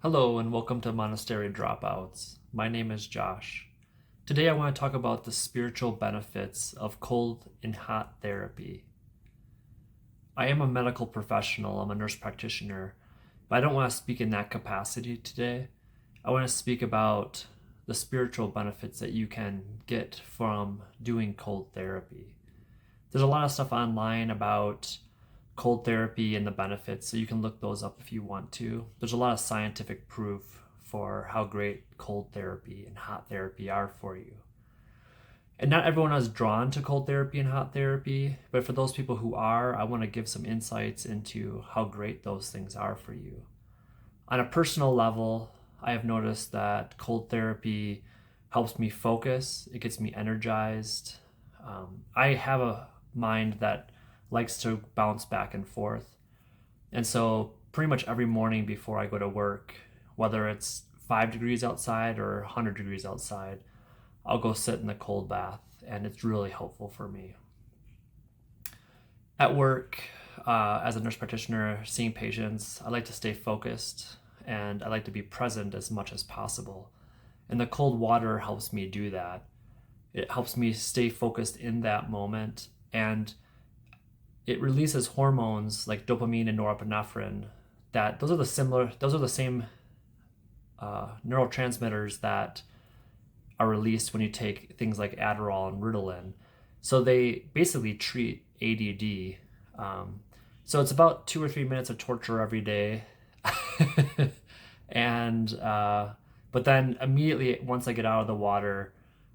Hello and welcome to Monastery Dropouts. My name is Josh. Today I want to talk about the spiritual benefits of cold and hot therapy. I am a medical professional, I'm a nurse practitioner, but I don't want to speak in that capacity today. I want to speak about the spiritual benefits that you can get from doing cold therapy. There's a lot of stuff online about cold therapy and the benefits, so you can look those up if you want to. There's a lot of scientific proof for how great cold therapy and hot therapy are for you. And not everyone is drawn to cold therapy and hot therapy, but for those people who are, I want to give some insights into how great those things are for you. On a personal level, I have noticed that cold therapy helps me focus, it gets me energized. I have a mind that likes to bounce back and forth. And so, pretty much every morning before I go to work, whether it's 5 degrees outside or 100 degrees outside, I'll go sit in the cold bath, and it's really helpful for me. At work, as a nurse practitioner seeing patients, I like to stay focused and I like to be present as much as possible. And the cold water helps me do that. It helps me stay focused in that moment, and it releases hormones like dopamine and norepinephrine. Those are the same neurotransmitters that are released when you take things like Adderall and Ritalin. So they basically treat ADD. So it's about 2 or 3 minutes of torture every day, and but then immediately once I get out of the water,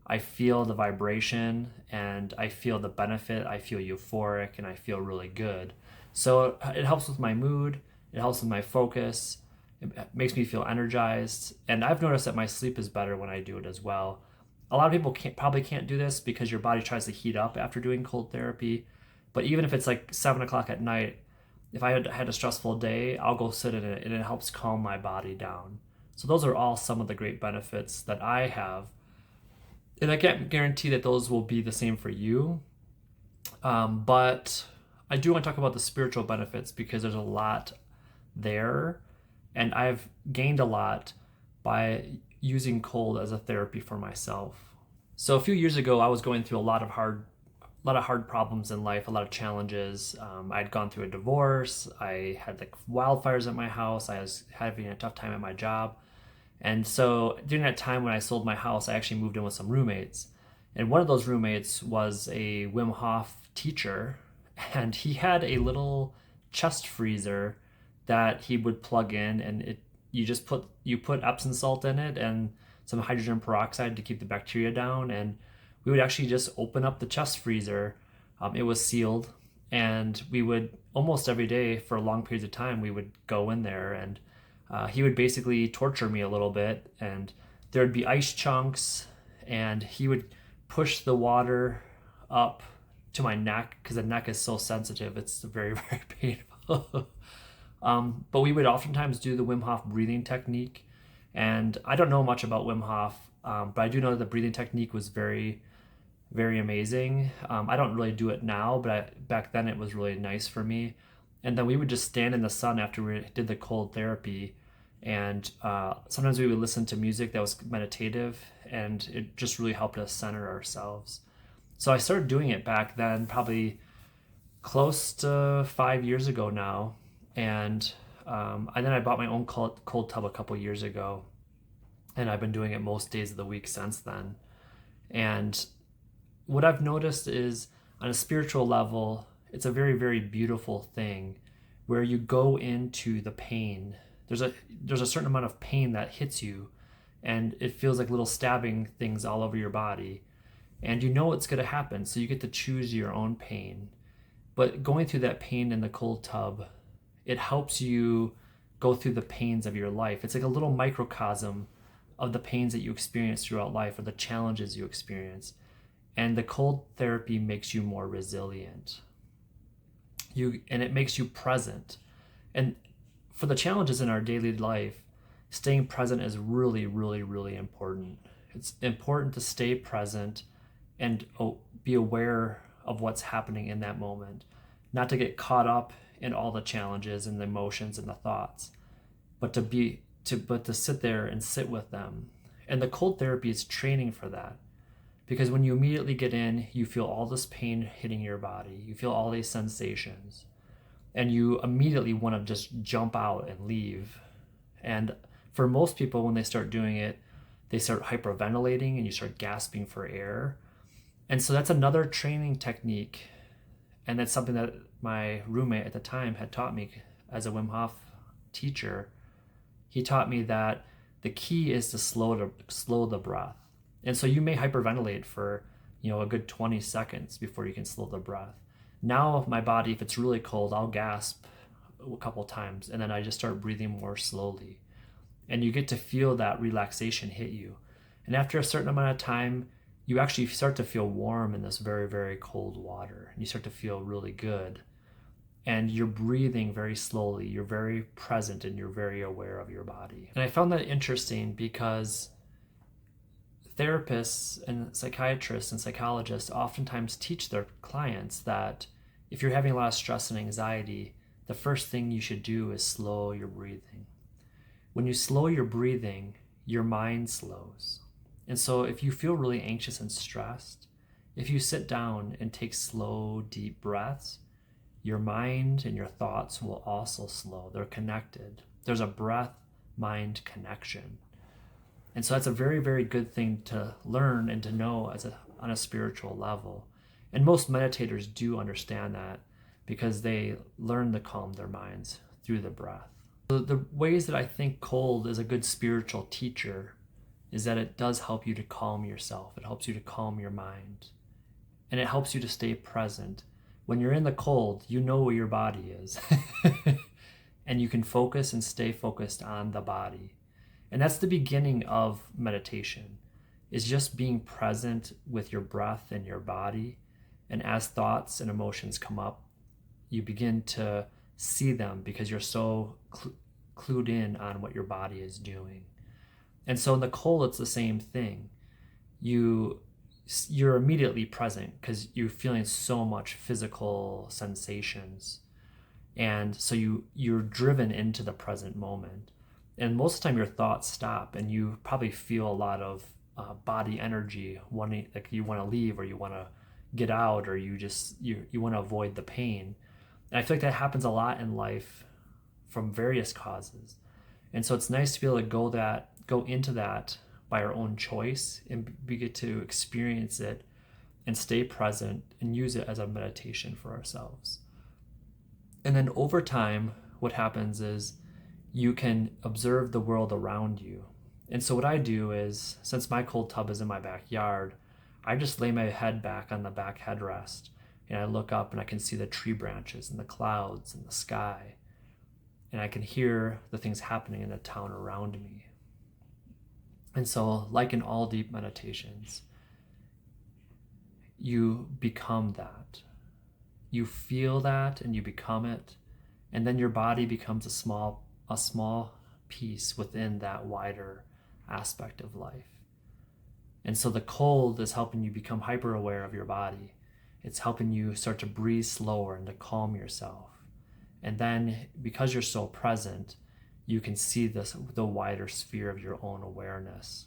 I feel the vibration and I feel the benefit. I feel euphoric and I feel really good. So it helps with my mood, it helps with my focus, it makes me feel energized. And I've noticed that my sleep is better when I do it as well. A lot of people probably can't do this because your body tries to heat up after doing cold therapy. But even if it's like 7 o'clock at night, if I had a stressful day, I'll go sit in it and it helps calm my body down. So those are all some of the great benefits that I have, and I can't guarantee that those will be the same for you. But I do want to talk about the spiritual benefits because there's a lot there, and I've gained a lot by using cold as a therapy for myself. So a few years ago, I was going through a lot of hard problems in life, a lot of challenges. I'd gone through a divorce. I had like wildfires at my house. I was having a tough time at my job. And so during that time when I sold my house, I actually moved in with some roommates. And one of those roommates was a Wim Hof teacher, and he had a little chest freezer that he would plug in, and you put Epsom salt in it and some hydrogen peroxide to keep the bacteria down, and we would actually just open up the chest freezer. It was sealed, and we would almost every day for long periods of time we would go in there, and he would basically torture me a little bit, and there'd be ice chunks, and he would push the water up to my neck because the neck is so sensitive. It's very, very painful. But we would oftentimes do the Wim Hof breathing technique, and I don't know much about Wim Hof, but I do know that the breathing technique was very, very amazing. I don't really do it now, but back then it was really nice for me. And then we would just stand in the sun after we did the cold therapy, and sometimes we would listen to music that was meditative, and it just really helped us center ourselves. So I started doing it back then, probably close to 5 years ago now, and then I bought my own cold tub a couple years ago, and I've been doing it most days of the week since then. And what I've noticed is, on a spiritual level, it's a very, very beautiful thing where you go into the pain. There's a certain amount of pain that hits you, and it feels like little stabbing things all over your body. And you know it's going to happen, so you get to choose your own pain. But going through that pain in the cold tub, it helps you go through the pains of your life. It's like a little microcosm of the pains that you experience throughout life, or the challenges you experience. And the cold therapy makes you more resilient. And it makes you present. And for the challenges in our daily life, staying present is really, really, really important. It's important to stay present and be aware of what's happening in that moment, not to get caught up in all the challenges and the emotions and the thoughts, but to be to sit there and sit with them. And the cold therapy is training for that. Because when you immediately get in, you feel all this pain hitting your body. You feel all these sensations. And you immediately want to just jump out and leave. And for most people, when they start doing it, they start hyperventilating and you start gasping for air. And so that's another training technique. And that's something that my roommate at the time had taught me as a Wim Hof teacher. He taught me that the key is to slow the breath. And so you may hyperventilate for, a good 20 seconds before you can slow the breath. Now my body, if it's really cold, I'll gasp a couple times and then I just start breathing more slowly. And you get to feel that relaxation hit you. And after a certain amount of time, you actually start to feel warm in this very, very cold water. And you start to feel really good. And you're breathing very slowly. You're very present and you're very aware of your body. And I found that interesting because therapists and psychiatrists and psychologists oftentimes teach their clients that if you're having a lot of stress and anxiety, the first thing you should do is slow your breathing. When you slow your breathing, your mind slows. And so if you feel really anxious and stressed, if you sit down and take slow, deep breaths, your mind and your thoughts will also slow. They're connected. There's a breath-mind connection. And so that's a very, very good thing to learn and to know on a spiritual level. And most meditators do understand that because they learn to calm their minds through the breath. So the ways that I think cold is a good spiritual teacher is that it does help you to calm yourself. It helps you to calm your mind. And it helps you to stay present. When you're in the cold, you know where your body is. And you can focus and stay focused on the body. And that's the beginning of meditation, is just being present with your breath and your body. And as thoughts and emotions come up, you begin to see them because you're so clued in on what your body is doing. And so in the cold, it's the same thing. You're immediately present because you're feeling so much physical sensations. And so you're driven into the present moment. And most of the time your thoughts stop and you probably feel a lot of body energy wanting, like you want to leave or you want to get out or you want to avoid the pain. And I feel like that happens a lot in life from various causes. And so it's nice to be able to go into that by our own choice and we get to experience it and stay present and use it as a meditation for ourselves. And then over time, what happens is you can observe the world around you. And so what I do is, since my cold tub is in my backyard, I just lay my head back on the back headrest and I look up and I can see the tree branches and the clouds and the sky. And I can hear the things happening in the town around me. And so, like in all deep meditations, you become that. You feel that and you become it. And then your body becomes a small piece within that wider aspect of life. And so the cold is helping you become hyper aware of your body. It's helping you start to breathe slower and to calm yourself. And then because you're so present, you can see the wider sphere of your own awareness.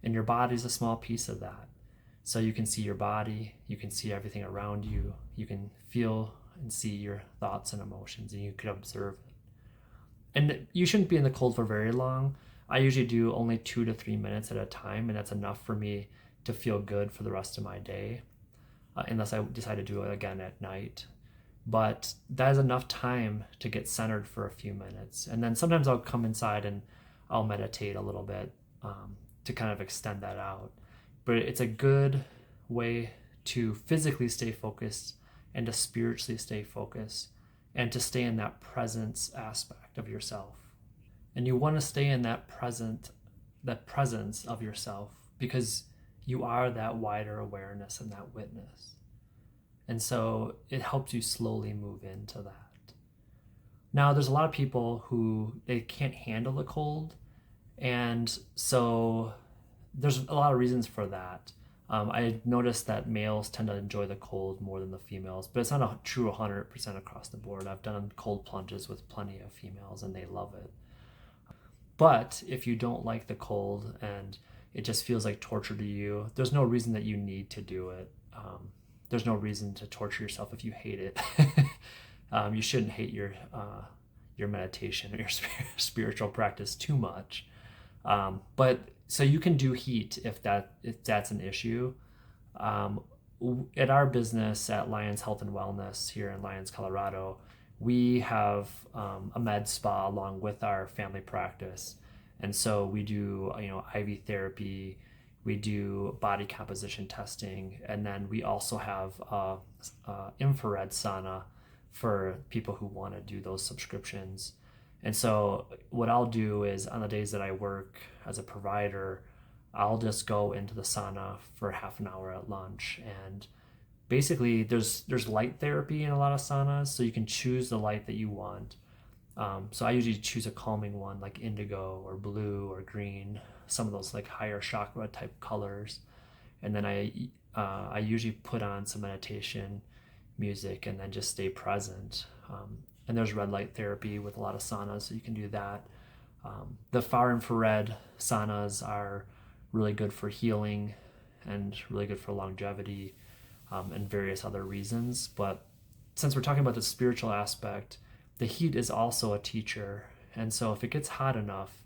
And your body's a small piece of that. So you can see your body, you can see everything around you, you can feel and see your thoughts and emotions, and you can observe it. And you shouldn't be in the cold for very long. I usually do only 2 to 3 minutes at a time, and that's enough for me to feel good for the rest of my day, unless I decide to do it again at night. But that is enough time to get centered for a few minutes. And then sometimes I'll come inside and I'll meditate a little bit to kind of extend that out. But it's a good way to physically stay focused and to spiritually stay focused and to stay in that presence aspect of yourself. And you want to stay in that presence of yourself because you are that wider awareness and that witness. And so it helps you slowly move into that. Now, there's a lot of people who they can't handle the cold. And so there's a lot of reasons for that. I noticed that males tend to enjoy the cold more than the females, but it's not a true 100% across the board. I've done cold plunges with plenty of females and they love it. But if you don't like the cold and it just feels like torture to you, there's no reason that you need to do it. There's no reason to torture yourself if you hate it. You shouldn't hate your meditation or your spiritual practice too much. But so you can do heat if that's an issue. Um, at our business at Lyons Health and Wellness here in Lyons, Colorado, we have a med spa along with our family practice, and so we do IV therapy, we do body composition testing, and then we also have infrared sauna for people who want to do those subscriptions. And so what I'll do is on the days that I work as a provider, I'll just go into the sauna for half an hour at lunch. And basically there's light therapy in a lot of saunas, so you can choose the light that you want. So I usually choose a calming one like indigo or blue or green, some of those like higher chakra type colors. And then I usually put on some meditation music and then just stay present. And there's red light therapy with a lot of saunas, so you can do that. The far infrared saunas are really good for healing and really good for longevity, and various other reasons. But since we're talking about the spiritual aspect, the heat is also a teacher. And so if it gets hot enough,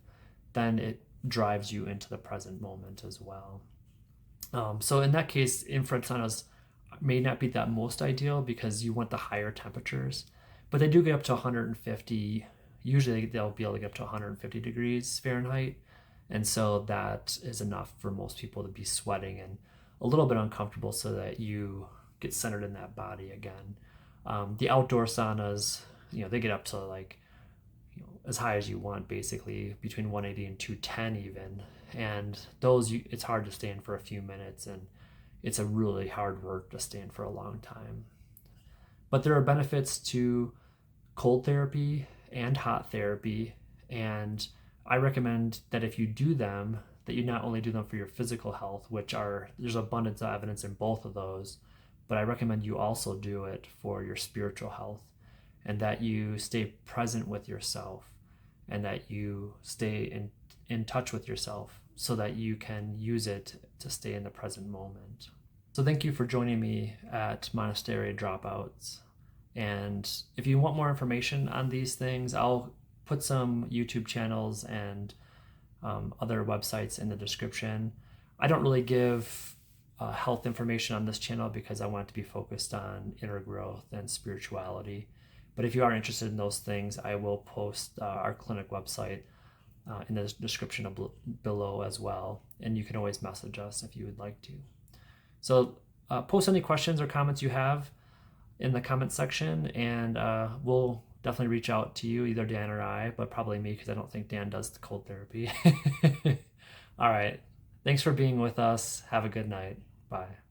then it drives you into the present moment as well. So in that case, infrared saunas may not be that most ideal because you want the higher temperatures, but they do get up to 150. Usually they'll be able to get up to 150 degrees Fahrenheit. And so that is enough for most people to be sweating and a little bit uncomfortable so that you get centered in that body again. The outdoor saunas, they get up to like, as high as you want, basically between 180 and 210 even. And those, it's hard to stay in for a few minutes, and it's a really hard work to stay in for a long time. But there are benefits to cold therapy and hot therapy, and I recommend that if you do them, that you not only do them for your physical health, there's abundance of evidence in both of those, but I recommend you also do it for your spiritual health, and that you stay present with yourself, and that you stay in touch with yourself so that you can use it to stay in the present moment. So thank you for joining me at Monastery Dropouts. And if you want more information on these things, I'll put some YouTube channels and other websites in the description. I don't really give health information on this channel because I want it to be focused on inner growth and spirituality. But if you are interested in those things, I will post our clinic website in the description below as well. And you can always message us if you would like to. So post any questions or comments you have in the comment section, and we'll definitely reach out to you, either Dan or I, but probably me because I don't think Dan does the cold therapy. All right. Thanks for being with us. Have a good night. Bye.